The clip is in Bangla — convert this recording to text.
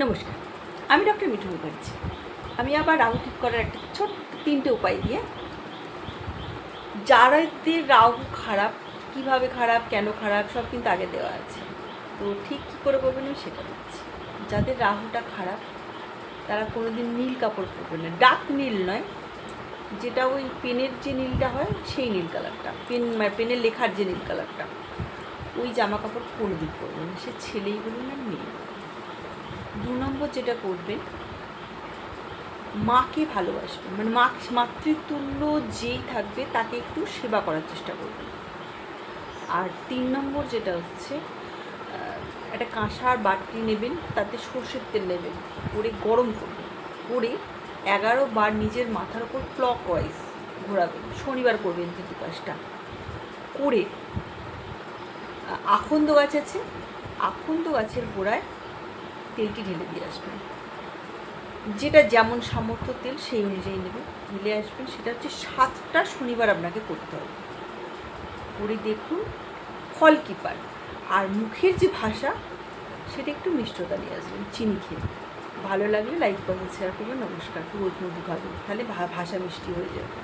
নমস্কার, আমি ডক্টর মিঠু মুখার্জি। আমি আবার রাহু ঠিক করার একটা ছোট্ট 3টে উপায় দিয়ে, যাদের রাহু খারাপ, কিভাবে খারাপ, কেন খারাপ, সব কিন্তু আগে দেওয়া আছে। তো ঠিক কী করে করবেন আমি সেটা বলছি। যাদের রাহুটা খারাপ তারা কোনো দিন নীল কাপড় পরবেন না, ডার্ক নীল নয়, যেটা ওই পেনের যে নীলটা হয় সেই নীল কালারটা, পেনের লেখার যে নীল কালারটা, ওই জামা কাপড় কোনো দিন পরবেন না, সে ছেলেই বলুন আর মেয়ে। 2 নম্বর যেটা করবেন, মাকে ভালোবাসবেন, মানে মাতৃতুল্য যেই থাকবে তাকে একটু সেবা করার চেষ্টা করবেন। আর 3 নম্বর যেটা হচ্ছে, একটা কাঁসার বাটি নেবেন, তাতে সর্ষের তেল নেবেন, করে গরম করবেন, করে 11 বার নিজের মাথার ওপর ক্লক ওয়াইজ ঘোরাবেন। শনিবার করবেন কিন্তু কাজটা করে আখন্দ গাছ আছে, আখন্দ গাছের গোড়ায় তেলটি ঢেলে দিয়ে আসবেন। যেটা যেমন সামর্থ্য তেল সেই অনুযায়ী নেবেন, ঢেলে আসবেন। সেটা হচ্ছে 7টা শনিবার আপনাকে করতে হবে। করে দেখুন ফল কী পান। আর মুখের যে ভাষা সেটা একটু মিষ্টতা নিয়ে আসবেন, চিনি খেয়ে। ভালো লাগলে লাইক কমেন্ট শেয়ার করবেন। নমস্কার। রোজ মধু খাবেন, তাহলে ভাষা মিষ্টি হয়ে যাবে।